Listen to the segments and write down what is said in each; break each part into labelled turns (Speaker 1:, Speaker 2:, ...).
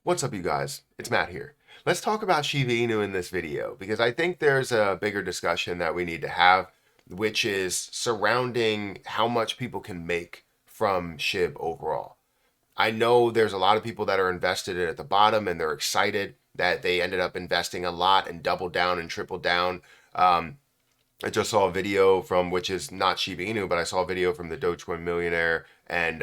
Speaker 1: What's up, you guys? It's Matt here. Let's talk about Shiba Inu in this video because I think there's a bigger discussion that we need to have, which is surrounding how much people can make from SHIB overall. I know there's a lot of people that are invested at the bottom and they're excited that they ended up investing a lot and doubled down and tripled down. I just saw a video from, which is not Shiba Inu, but I saw a video from the Dogecoin millionaire and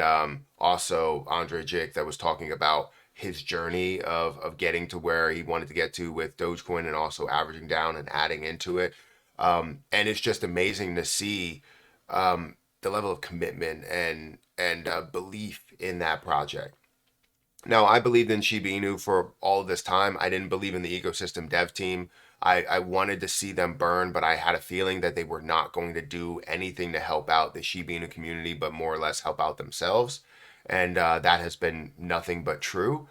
Speaker 1: also Andre Jik that was talking about his journey of getting to where he wanted to get to with Dogecoin and also averaging down and adding into it. And it's just amazing to see the level of commitment and belief in that project. Now, I believed in Shiba Inu for all of this time. I didn't believe in the ecosystem dev team. I wanted to see them burn, but I had a feeling that they were not going to do anything to help out the Shiba Inu community, but more or less help out themselves. And that has been nothing but true.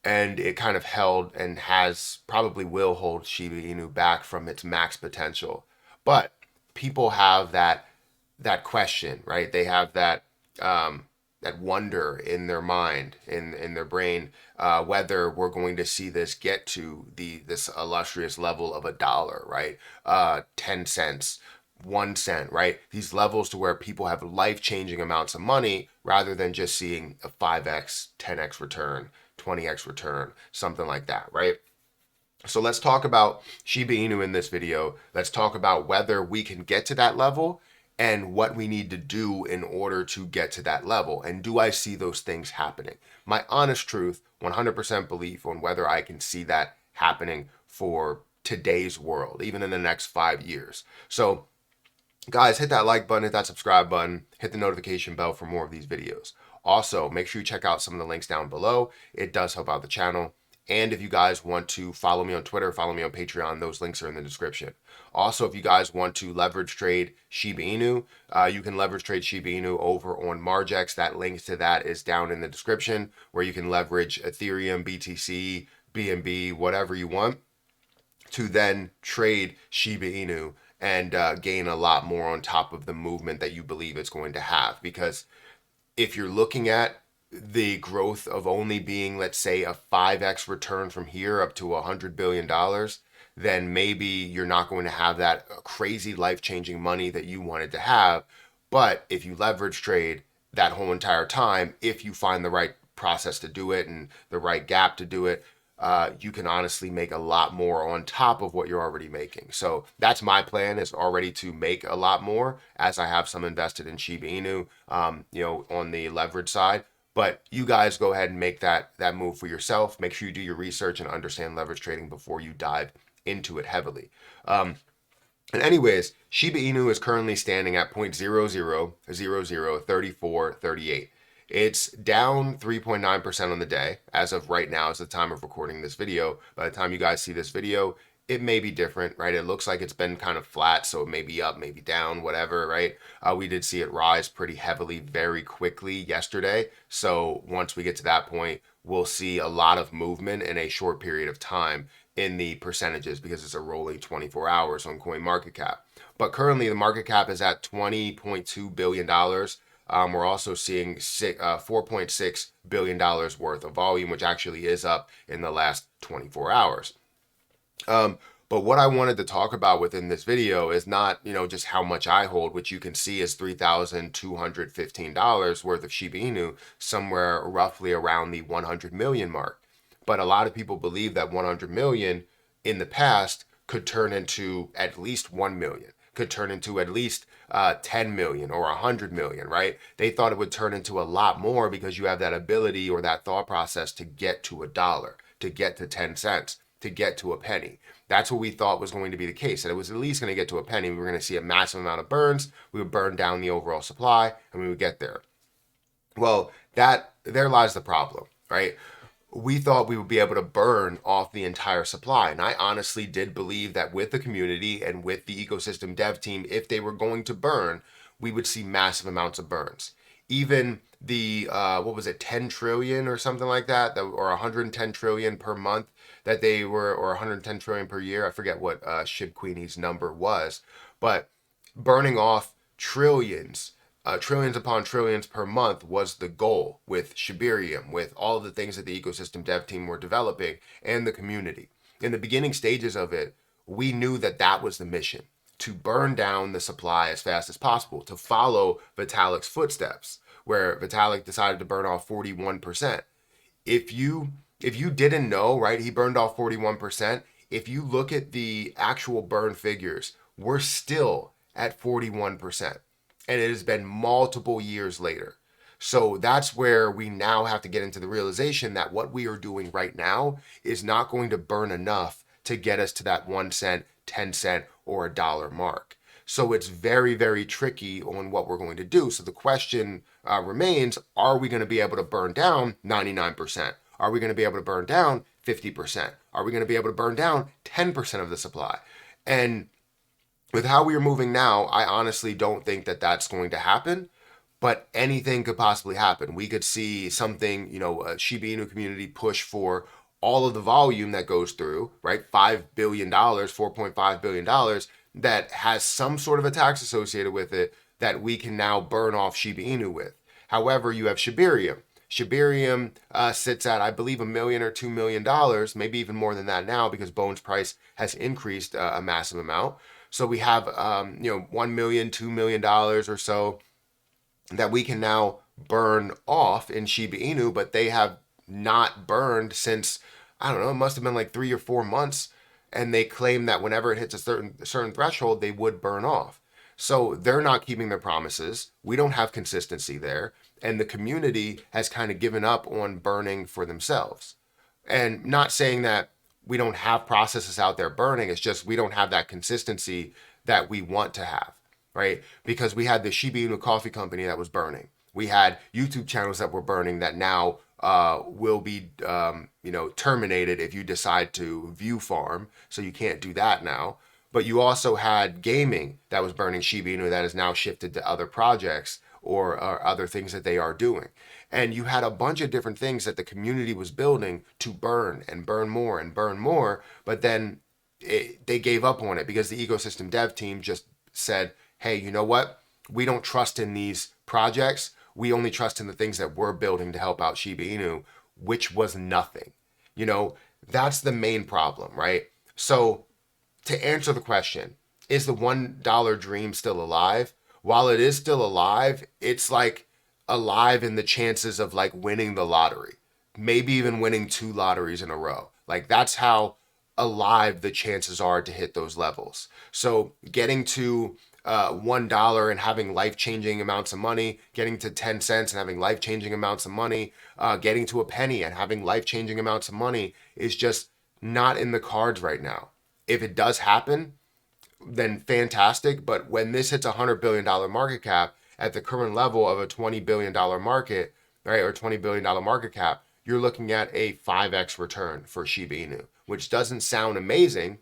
Speaker 1: And it kind of held and has probably will hold Shiba Inu back from its max potential. But people have that question, right? They have that wonder in their mind, in their brain, whether we're going to see this get to this illustrious level of $1, right? 10 cents, 1 cent, right? These levels to where people have life-changing amounts of money rather than just seeing a 5x, 10x return, 20x return, something like that, right? So let's talk about Shiba Inu in this video. Let's talk about whether we can get to that level and what we need to do in order to get to that level. And do I see those things happening? My honest truth, 100% belief on whether I can see that happening for today's world, even in the next 5 years. So guys, hit that like button, hit that subscribe button, hit the notification bell for more of these videos. Also, make sure you check out some of the links down below. It does help out the channel. And if you guys want to follow me on Twitter, follow me on Patreon, those links are in the description. Also, if you guys want to leverage trade Shiba Inu, you can leverage trade Shiba Inu over on Margex. That link to that is down in the description, where you can leverage Ethereum, BTC, BNB, whatever you want, to then trade Shiba Inu and gain a lot more on top of the movement that you believe it's going to have. Because if you're looking at the growth of only being, let's say, a 5x return from here up to $100 billion, then maybe you're not going to have that crazy life-changing money that you wanted to have. But if you leverage trade that whole entire time, if you find the right process to do it and the right gap to do it, you can honestly make a lot more on top of what you're already making. So that's my plan, is already to make a lot more, as I have some invested in Shiba Inu, on the leverage side. But you guys go ahead and make that move for yourself. Make sure you do your research and understand leverage trading before you dive into it heavily. And anyways, Shiba Inu is currently standing at 0.00003438. It's down 3.9% on the day as of right now, as the time of recording this video. By the time you guys see this video, it may be different, right? It looks like it's been kind of flat, so it may be up, maybe down, whatever, right? We did see it rise pretty heavily very quickly yesterday. So once we get to that point, we'll see a lot of movement in a short period of time in the percentages, because it's a rolling 24 hours on CoinMarketCap. But currently the market cap is at $20.2 billion. We're also seeing $4.6 billion worth of volume, which actually is up in the last 24 hours. But what I wanted to talk about within this video is not, just how much I hold, which you can see is $3,215 worth of Shiba Inu, somewhere roughly around the 100 million mark. But a lot of people believe that 100 million in the past could turn into at least 1 million, could turn into at least 10 million or 100 million, right? They thought it would turn into a lot more because you have that ability or that thought process to get to $1, to get to 10 cents, to get to a penny. That's what we thought was going to be the case, that it was at least going to get to a penny. We were going to see a massive amount of burns. We would burn down the overall supply and we would get there. Well, there lies the problem, right? We thought we would be able to burn off the entire supply. And I honestly did believe that with the community and with the ecosystem dev team, if they were going to burn, we would see massive amounts of burns. Even the, 10 trillion or something like that, or 110 trillion per month that they were, or 110 trillion per year. I forget what SHIB Queenie's number was, but burning off trillions trillions upon trillions per month was the goal with Shibarium, with all of the things that the ecosystem dev team were developing and the community. In the beginning stages of it, we knew that that was the mission, to burn down the supply as fast as possible, to follow Vitalik's footsteps, where Vitalik decided to burn off 41%. If you didn't know, right, he burned off 41%. If you look at the actual burn figures, we're still at 41%. And it has been multiple years later. So that's where we now have to get into the realization that what we are doing right now is not going to burn enough to get us to that 1 cent, 10 cent, or $1 mark. So it's very, very tricky on what we're going to do. So the question remains, are we going to be able to burn down 99%? Are we going to be able to burn down 50%? Are we going to be able to burn down 10% of the supply? And with how we are moving now, I honestly don't think that that's going to happen, but anything could possibly happen. We could see something, a Shiba Inu community push for all of the volume that goes through, right? $5 billion, $4.5 billion that has some sort of a tax associated with it that we can now burn off Shiba Inu with. However, you have Shibarium. Shibarium sits at, I believe, $1 million or $2 million, maybe even more than that now because Bone's price has increased a massive amount. So we have, $1 million, $2 million or so that we can now burn off in Shiba Inu, but they have not burned since, I don't know, it must have been like 3 or 4 months. And they claim that whenever it hits a certain threshold, they would burn off. So they're not keeping their promises. We don't have consistency there. And the community has kind of given up on burning for themselves. And not saying that we don't have processes out there burning, it's just we don't have that consistency that we want to have, right? Because we had the Shiba Inu coffee company that was burning. We had YouTube channels that were burning that now will be, terminated if you decide to view farm. So you can't do that now. But you also had gaming that was burning Shiba Inu that is now shifted to other projects or other things that they are doing. And you had a bunch of different things that the community was building to burn and burn more and burn more. But then they gave up on it because the ecosystem dev team just said, hey, you know what? We don't trust in these projects. We only trust in the things that we're building to help out Shiba Inu, which was nothing. That's the main problem, right? So to answer the question, is the $1 dream still alive? While it is still alive, it's like alive in the chances of like winning the lottery, maybe even winning 2 lotteries in a row. Like that's how alive the chances are to hit those levels. So getting to $1 and having life-changing amounts of money, getting to 10 cents and having life-changing amounts of money, getting to a penny and having life-changing amounts of money is just not in the cards right now. If it does happen, then fantastic. But when this hits $100 billion market cap at the current level of a $20 billion market, right, or $20 billion market cap, you're looking at a 5x return for Shiba Inu, which doesn't sound amazing,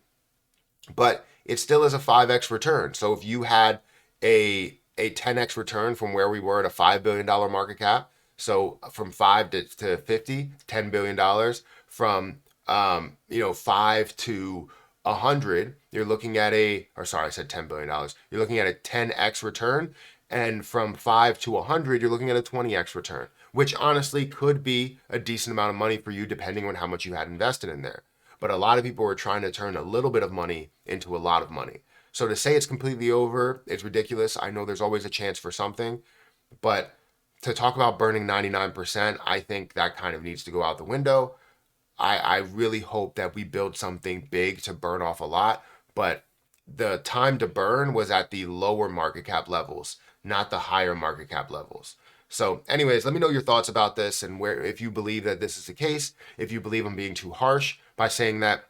Speaker 1: but it still is a 5x return. So if you had a 10x return from where we were at a $5 billion market cap, so from 5 to 50, $10 billion, from 5 to 100, you're looking at I said $10 billion. You're looking at a 10x return. And from 5 to 100, you're looking at a 20x return, which honestly could be a decent amount of money for you depending on how much you had invested in there. But a lot of people are trying to turn a little bit of money into a lot of money. So to say it's completely over, it's ridiculous. I know there's always a chance for something, but to talk about burning 99%, I think that kind of needs to go out the window. I really hope that we build something big to burn off a lot, but the time to burn was at the lower market cap levels, not the higher market cap levels. So anyways, let me know your thoughts about this and if you believe that this is the case, if you believe I'm being too harsh by saying that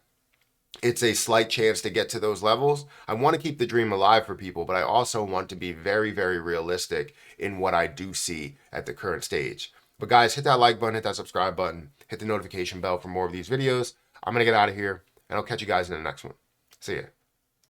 Speaker 1: it's a slight chance to get to those levels. I want to keep the dream alive for people, but I also want to be very, very realistic in what I do see at the current stage. But guys, hit that like button, hit that subscribe button, hit the notification bell for more of these videos. I'm going to get out of here, and I'll catch you guys in the next one. See ya.